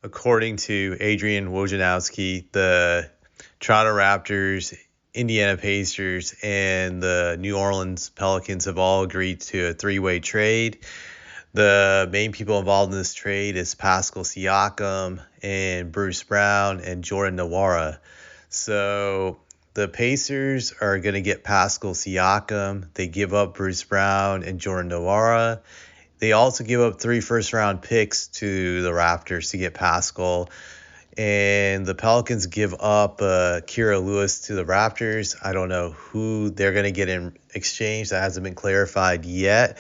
according to Adrian Wojnarowski, the Toronto Raptors, Indiana Pacers, and the New Orleans Pelicans have all agreed to a three-way trade. The main people involved in this trade is Pascal Siakam and Bruce Brown and Jordan Nwora. So the Pacers are going to get Pascal Siakam. They give up Bruce Brown and Jordan Nwora. They also give up 3 first-round picks to the Raptors to get Pascal. And the Pelicans give up Kira Lewis to the Raptors. I don't know who they're going to get in exchange. That hasn't been clarified yet.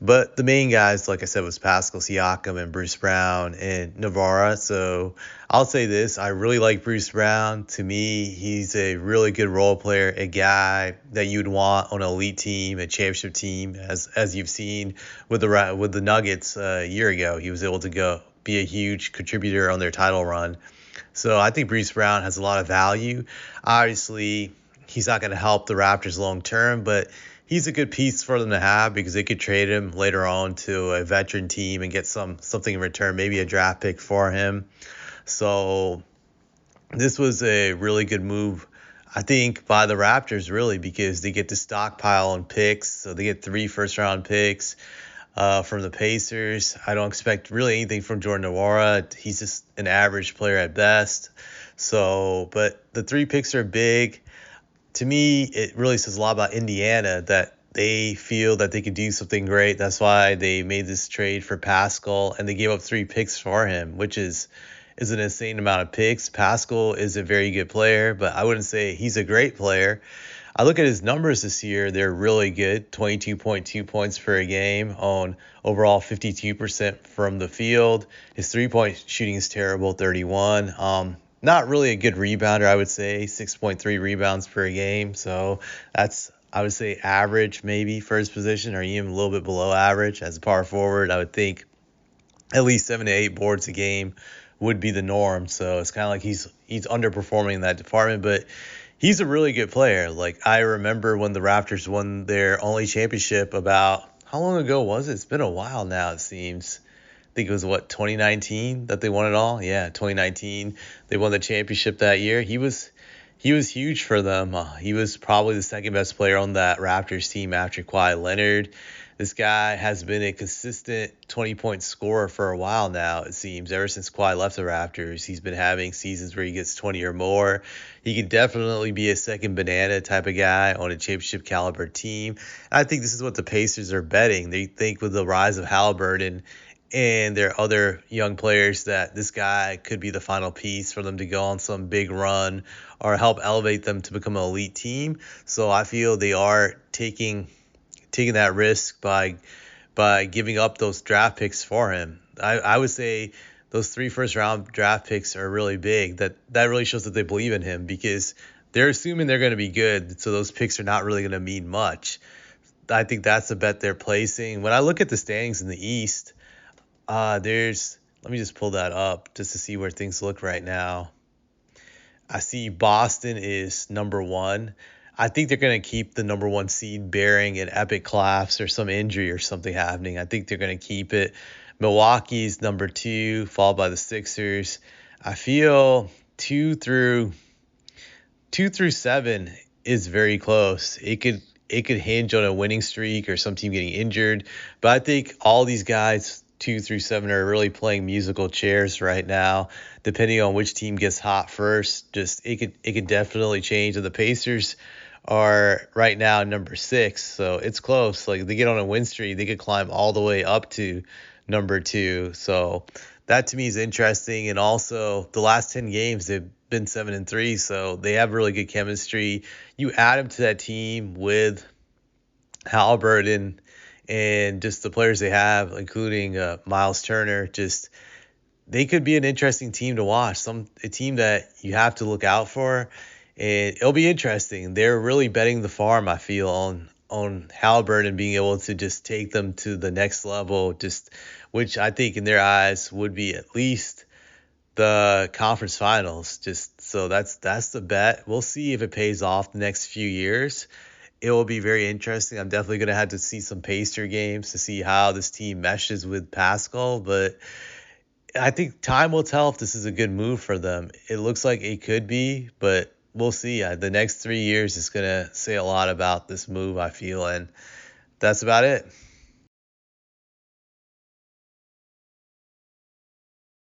But the main guys, like I said, was Pascal Siakam and Bruce Brown and Navarra. So I'll say this. I really like Bruce Brown. To me, he's a really good role player, a guy that you'd want on an elite team, a championship team, as you've seen with the Nuggets a year ago. He was able to go be a huge contributor on their title run. So I think Bruce Brown has a lot of value. Obviously, he's not going to help the Raptors long term, but he's a good piece for them to have because they could trade him later on to a veteran team and get something in return, maybe a draft pick for him. So this was a really good move, I think, by the Raptors, really, because they get to stockpile on picks. So they get 3 first-round picks from the Pacers. I don't expect really anything from Jordan Nwora. He's just an average player at best. So, but the 3 picks are big. To me, it really says a lot about Indiana that they feel that they could do something great. That's why they made this trade for Pascal, and they gave up 3 picks for him, which is an insane amount of picks. Pascal is a very good player, but I wouldn't say he's a great player. I look at his numbers this year. They're really good, 22.2 points per game on overall 52% from the field. His three-point shooting is terrible, 31. Not really a good rebounder, I would say, 6.3 rebounds per game. So that's, I would say, average maybe for his position, or even a little bit below average. As a power forward, I would think at least 7 to 8 boards a game would be the norm. So it's kind of like he's underperforming in that department, but he's a really good player. Like, I remember when the Raptors won their only championship about, how long ago was it? It's been a while now, it seems. I think it was, 2019 that they won it all? Yeah, 2019. They won the championship that year. He was huge for them. He was probably the second best player on that Raptors team after Kawhi Leonard. This guy has been a consistent 20-point scorer for a while now, it seems. Ever since Kawhi left the Raptors, he's been having seasons where he gets 20 or more. He could definitely be a second banana type of guy on a championship caliber team. I think this is what the Pacers are betting. They think with the rise of Halliburton and their other young players that this guy could be the final piece for them to go on some big run or help elevate them to become an elite team. So I feel they are taking that risk by giving up those draft picks for him. I would say those 3 first-round draft picks are really big. That really shows that they believe in him because they're assuming they're going to be good, so those picks are not really going to mean much. I think that's the bet they're placing. When I look at the standings in the East, let me just pull that up just to see where things look right now. I see Boston is number 1. I think they're going to keep the number 1 seed bearing an epic collapse or some injury or something happening. I think they're going to keep it. Milwaukee's number 2, followed by the Sixers. I feel 2 through 7 is very close. It could hinge on a winning streak or some team getting injured. But I think all these guys 2 through 7 are really playing musical chairs right now. Depending on which team gets hot first, it could definitely change. And the Pacers are right now number 6, so it's close. Like, they get on a win streak, they could climb all the way up to number 2. So that to me is interesting. And also the last 10 games they've been 7-3, so they have really good chemistry. You add them to that team with Halliburton and just the players they have, including Miles Turner, they could be an interesting team to watch. A team that you have to look out for, and it'll be interesting. They're really betting the farm, I feel, on Halliburton being able to just take them to the next level, which I think in their eyes would be at least the conference finals. So that's the bet. We'll see if it pays off the next few years. It will be very interesting. I'm definitely going to have to see some Pacer games to see how this team meshes with Pascal, but I think time will tell if this is a good move for them. It looks like it could be, but we'll see. The next 3 years is going to say a lot about this move, I feel. And that's about it.